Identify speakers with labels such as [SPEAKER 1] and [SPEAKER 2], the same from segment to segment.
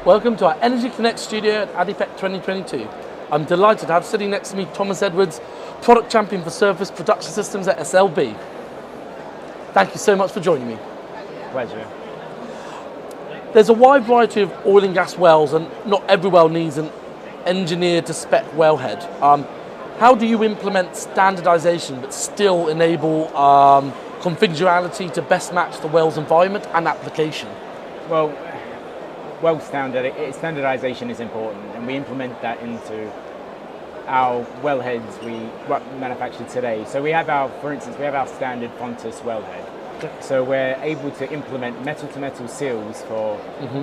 [SPEAKER 1] Welcome to our Energy Connect studio at ADIPEC 2022. I'm delighted to have sitting next to me Thomas Edwards, Product Champion for Surface Production Systems at SLB. Thank you so much for joining me.
[SPEAKER 2] Pleasure.
[SPEAKER 1] There's a wide variety of oil and gas wells, and not every well needs an engineered to spec wellhead. How do you implement standardization but still enable configurability to best match the well's environment and application?
[SPEAKER 2] Well, standardization is important, and we implement that into our wellheads we manufacture today. So we have for instance, we have our standard Fontus wellhead. So we're able to implement metal-to-metal seals for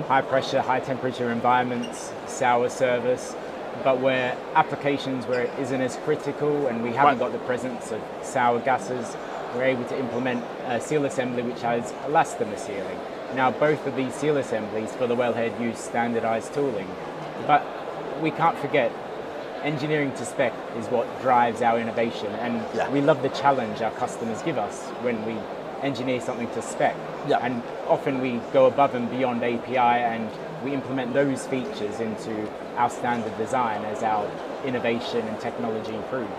[SPEAKER 2] high pressure, high temperature environments, sour service, but where applications where it isn't as critical and we haven't got the presence of sour gases, we're able to implement a seal assembly which has elastomer sealing. Now both of these seal assemblies for the wellhead use standardized tooling, but we can't forget engineering to spec is what drives our innovation, and we love the challenge our customers give us when we engineer something to spec. And often we go above and beyond API and we implement those features into our standard design as our innovation and technology improves.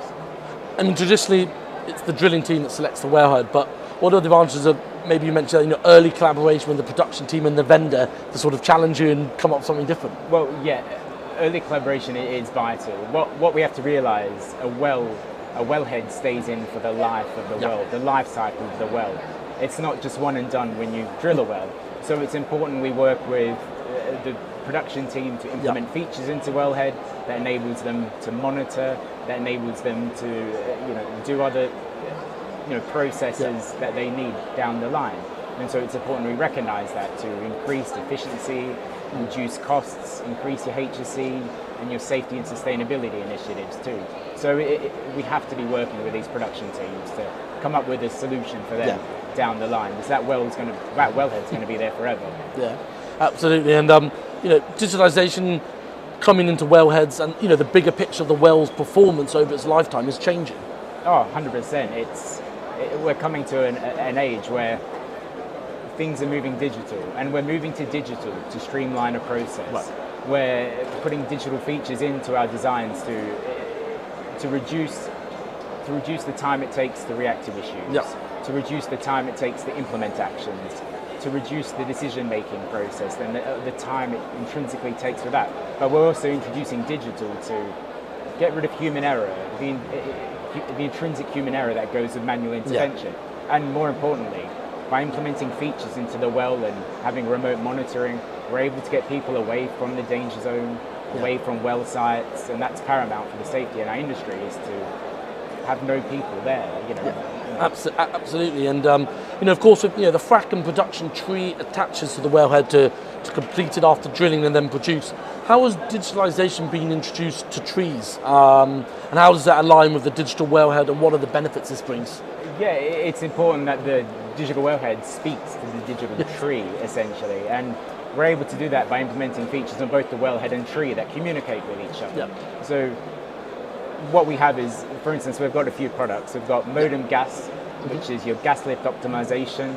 [SPEAKER 1] I mean, traditionally it's the drilling team that selects the wellhead, but what are the advantages of, maybe you mentioned, early collaboration with the production team and the vendor to sort of challenge you and come up with something different?
[SPEAKER 2] Well, yeah, early collaboration is vital. What we have to realize, a wellhead stays in for the life of the well, the life cycle of the well. It's not just one and done when you drill a well. So it's important we work with the production team to implement features into wellhead that enables them to monitor, that enables them to do other processes that they need down the line. And so it's important we recognize that to increase efficiency, reduce costs, increase your HSE and your safety and sustainability initiatives too. So we have to be working with these production teams to come up with a solution for them down the line, because that wellhead's going to be there forever. Yeah,
[SPEAKER 1] absolutely. And digitalization coming into wellheads, and the bigger picture of the well's performance over its lifetime is changing.
[SPEAKER 2] Oh, 100%. We're coming to an age where things are moving digital, and we're moving to digital to streamline a process. We're putting digital features into our designs to reduce the time it takes to react to issues, to reduce the time it takes to implement actions, to reduce the decision-making process and the time it intrinsically takes for that. But we're also introducing digital to get rid of human error, the intrinsic human error that goes with manual intervention. And more importantly, by implementing features into the well and having remote monitoring, we're able to get people away from the danger zone, away from well sites, and that's paramount for the safety in our industry, is to have no people there.
[SPEAKER 1] Absolutely, and of course, the frac and production tree attaches to the wellhead to complete it after drilling and then produce. How has digitalization been introduced to trees, and how does that align with the digital wellhead, and what are the benefits this brings?
[SPEAKER 2] Yeah, it's important that the digital wellhead speaks to the digital tree, essentially, and we're able to do that by implementing features on both the wellhead and tree that communicate with each other. So what we have is, for instance, we've got a few products. We've got modem gas, which is your gas lift optimization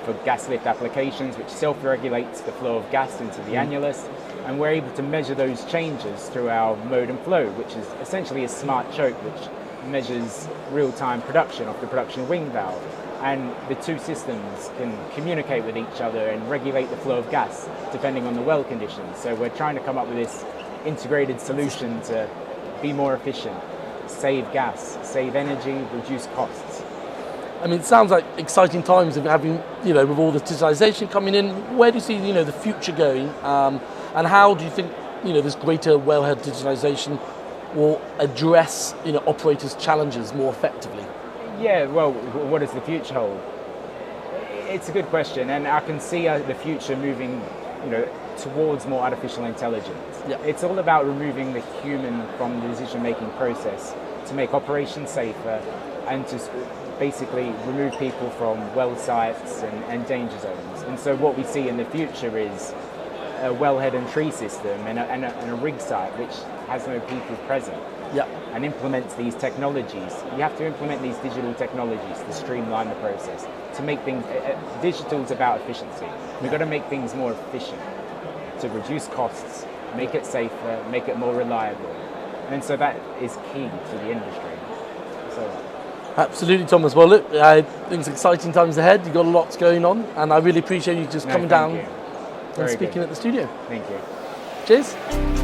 [SPEAKER 2] for gas lift applications, which self-regulates the flow of gas into the annulus, and we're able to measure those changes through our modem flow, which is essentially a smart choke which measures real-time production of the production wing valve. And the two systems can communicate with each other and regulate the flow of gas depending on the well conditions. So we're trying to come up with this integrated solution to be more efficient, save gas, save energy, reduce costs.
[SPEAKER 1] I mean, it sounds like exciting times of having, with all the digitalization coming in. Where do you see, the future going? And how do you think, this greater wellhead digitalization will address, operators' challenges more effectively?
[SPEAKER 2] Yeah, well, what does the future hold? It's a good question, and I can see the future moving, towards more artificial intelligence. It's all about removing the human from the decision-making process to make operations safer and to basically remove people from well sites and danger zones. And so what we see in the future is a wellhead and tree system and a rig site which has no people present. And implements these technologies. You have to implement these digital technologies to streamline the process, to make things, digital is about efficiency. We've got to make things more efficient to reduce costs, make it safer, make it more reliable. And so that is key to the industry. So,
[SPEAKER 1] absolutely, Thomas. Well, look, I think it's exciting times ahead. You've got lots going on, and I really appreciate you just coming down and speaking at the studio.
[SPEAKER 2] Thank you.
[SPEAKER 1] Cheers.